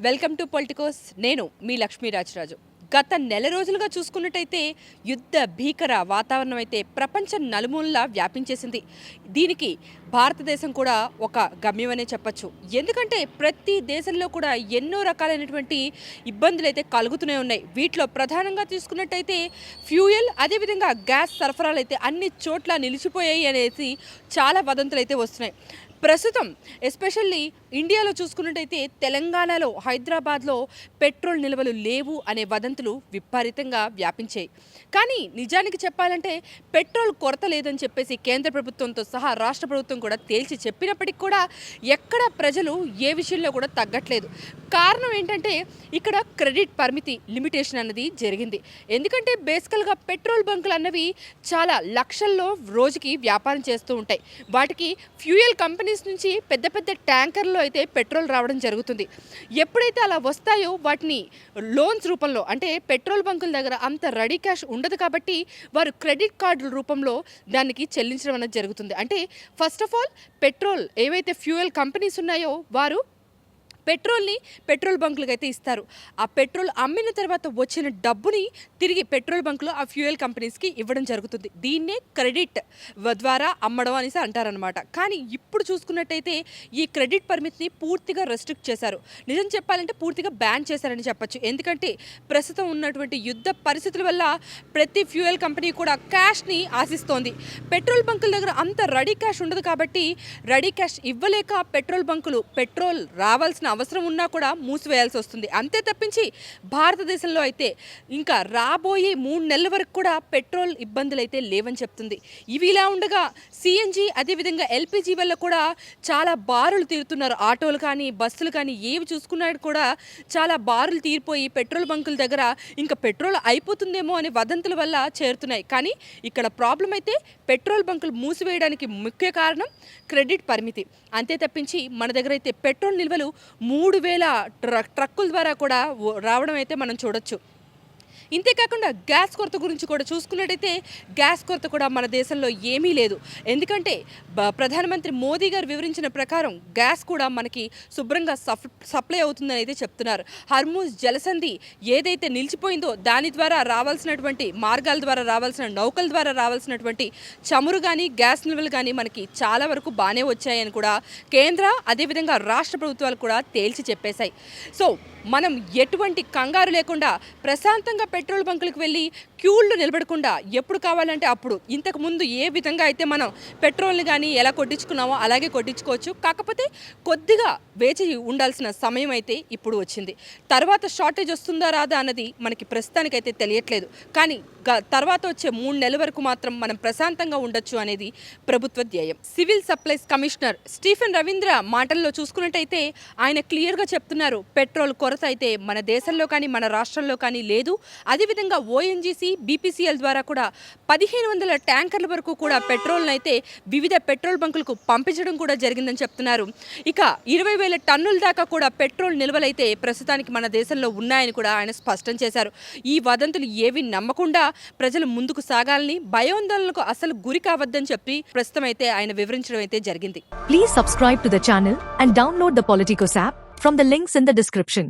Welcome to Politicos. నేను మీ లక్ష్మీరాజరాజు. గత నెల రోజులుగా చూసుకున్నట్టయితే యుద్ధ భీకర వాతావరణం అయితే ప్రపంచం నలుమూలలా వ్యాపించేసింది. దీనికి భారతదేశం కూడా ఒక గమ్యమనే చెప్పచ్చు. ఎందుకంటే ప్రతి దేశంలో కూడా ఎన్నో రకాలైనటువంటి ఇబ్బందులు అయితే కలుగుతూనే ఉన్నాయి. వీటిలో ప్రధానంగా తీసుకున్నట్టయితే ఫ్యూయల్, అదేవిధంగా గ్యాస్ సరఫరాలు అయితే అన్ని చోట్ల నిలిచిపోయాయి అనేసి చాలా వదంతులు అయితే వస్తున్నాయి. ప్రస్తుతం ఎస్పెషల్లీ ఇండియాలో చూసుకున్నట్టయితే తెలంగాణలో, హైదరాబాద్లో పెట్రోల్ నిల్వలు లేవు అనే వదంతులు విపరీతంగా వ్యాపించాయి. కానీ నిజానికి చెప్పాలంటే పెట్రోల్ కొరత లేదని చెప్పేసి కేంద్ర ప్రభుత్వంతో సహా రాష్ట్ర ప్రభుత్వం కూడా తేల్చి చెప్పినప్పటికీ కూడా ఎక్కడ ప్రజలు ఏ విషయంలో కూడా తగ్గట్లేదు. కారణం ఏంటంటే ఇక్కడ క్రెడిట్ పరిమితి లిమిటేషన్ అన్నది జరిగింది. ఎందుకంటే బేసికల్గా పెట్రోల్ బంకులు అన్నవి చాలా లక్షల్లో రోజుకి వ్యాపారం చేస్తూ ఉంటాయి. వాటికి ఫ్యూయల్ కంపెనీస్ నుంచి పెద్ద పెద్ద ట్యాంకర్లో అయితే పెట్రోల్ రావడం జరుగుతుంది. ఎప్పుడైతే అలా వస్తాయో వాటిని లోన్స్ రూపంలో, అంటే పెట్రోల్ బంకుల దగ్గర అంత రెడీ క్యాష్ ఉండదు కాబట్టి వారు క్రెడిట్ కార్డుల రూపంలో దానికి చెల్లించడం అనేది జరుగుతుంది. అంటే ఫస్ట్ ఆఫ్ ఆల్ పెట్రోల్ ఏవైతే ఫ్యూయల్ కంపెనీస్ ఉన్నాయో వారు పెట్రోల్ని పెట్రోల్ బంకులకు అయితే ఇస్తారు. ఆ పెట్రోల్ అమ్మిన తర్వాత వచ్చిన డబ్బుని తిరిగి పెట్రోల్ బంకులు ఆ ఫ్యూయల్ కంపెనీస్కి ఇవ్వడం జరుగుతుంది. దీన్నే క్రెడిట్ ద్వారా అమ్మడం అనేసి అంటారనమాట. కానీ ఇప్పుడు చూసుకున్నట్టయితే ఈ క్రెడిట్ పరిమితిని పూర్తిగా రెస్ట్రిక్ట్ చేశారు. నిజం చెప్పాలంటే పూర్తిగా బ్యాన్ చేశారని చెప్పచ్చు. ఎందుకంటే ప్రస్తుతం ఉన్నటువంటి యుద్ధ పరిస్థితుల వల్ల ప్రతి ఫ్యూయల్ కంపెనీ కూడా క్యాష్ని ఆశిస్తోంది. పెట్రోల్ బంకుల దగ్గర అంత రెడీ క్యాష్ ఉండదు కాబట్టి రెడీ క్యాష్ ఇవ్వలేక పెట్రోల్ బంకులు పెట్రోల్ రావాల్సిన అవసరం ఉన్నా కూడా మూసివేయాల్సి వస్తుంది. అంతే తప్పించి భారతదేశంలో అయితే ఇంకా రాబోయే 3 నెలల వరకు కూడా పెట్రోల్ ఇబ్బందులు అయితే లేవని చెప్తుంది. ఇవి ఇలా ఉండగా సిఎన్జి, అదేవిధంగా ఎల్పిజి వల్ల కూడా చాలా బారులు తీరుతున్నారు. ఆటోలు కానీ, బస్సులు కానీ ఏవి చూసుకున్నా కూడా చాలా బారులు తీరిపోయి పెట్రోల్ బంకుల దగ్గర ఇంకా పెట్రోల్ అయిపోతుందేమో అనే వదంతుల వల్ల చేరుతున్నాయి. కానీ ఇక్కడ ప్రాబ్లం అయితే పెట్రోల్ బంకులు మూసివేయడానికి ముఖ్య కారణం క్రెడిట్ పరిమితి. అంతే తప్పించి మన దగ్గర అయితే పెట్రోల్ నిల్వలు 3000 ట్రక్కుల ద్వారా కూడా రావడం అయితే మనం చూడొచ్చు. ఇంతేకాకుండా గ్యాస్ కొరత గురించి కూడా చూసుకున్నట్టయితే గ్యాస్ కొరత కూడా మన దేశంలో ఏమీ లేదు. ఎందుకంటే ప్రధానమంత్రి మోదీ గారు వివరించిన ప్రకారం గ్యాస్ కూడా మనకి శుభ్రంగా సప్లై అవుతుందని అయితే చెప్తున్నారు. హర్మూజ్ జలసంధి ఏదైతే నిలిచిపోయిందో దాని ద్వారా రావాల్సినటువంటి మార్గాల ద్వారా రావాల్సిన నౌకల ద్వారా రావాల్సినటువంటి చమురు కానీ, గ్యాస్ నిల్వలు కానీ మనకి చాలా వరకు బాగానే వచ్చాయని కూడా కేంద్ర, అదేవిధంగా రాష్ట్ర ప్రభుత్వాలు కూడా తేల్చి చెప్పేశాయి. సో మనం ఎటువంటి కంగారు లేకుండా ప్రశాంతంగా పెట్రోల్ బంకులకు వెళ్ళి క్యూల్లో నిలబడకుండా ఎప్పుడు కావాలంటే అప్పుడు, ఇంతకు ముందు ఏ విధంగా అయితే మనం పెట్రోల్ని కానీ ఎలా కొట్టించుకున్నామో అలాగే కొట్టించుకోవచ్చు. కాకపోతే కొద్దిగా వేచి ఉండాల్సిన సమయం అయితే ఇప్పుడు వచ్చింది. తర్వాత షార్టేజ్ వస్తుందా రాదా అన్నది మనకి ప్రస్తుతానికైతే తెలియట్లేదు. కానీ తర్వాత వచ్చే 3 నెలల వరకు మాత్రం మనం ప్రశాంతంగా ఉండొచ్చు అనేది ప్రభుత్వ ధ్యేయం. Civil supplies commissioner Stephen Ravindra మాటల్లో చూసుకున్నట్టయితే ఆయన క్లియర్గా చెప్తున్నారు, పెట్రోల్ కొరత అయితే మన దేశంలో కానీ మన రాష్ట్రంలో కానీ లేదు. అదేవిధంగా ఓఎన్జీసీ, బీపీసీఎల్ ద్వారా కూడా 1500 ట్యాంకర్ల వరకు కూడా పెట్రోల్ని అయితే వివిధ పెట్రోల్ బంకులకు పంపించడం కూడా జరిగిందని చెప్తున్నారు. ఇక 20,000 టన్నుల దాకా కూడా పెట్రోల్ నిల్వలైతే ప్రస్తుతానికి మన దేశంలో ఉన్నాయని కూడా ఆయన స్పష్టం చేశారు. ఈ వదంతులు ఏవి నమ్మకుండా ప్రజలు ముందుకు సాగాలని, భయోందోళనకు అసలు గురి కావద్దని చెప్పి ప్రస్తుతం అయితే ఆయన వివరించడం అయితే జరిగింది. Please subscribe to the channel and download the Politicos app from the links in the description.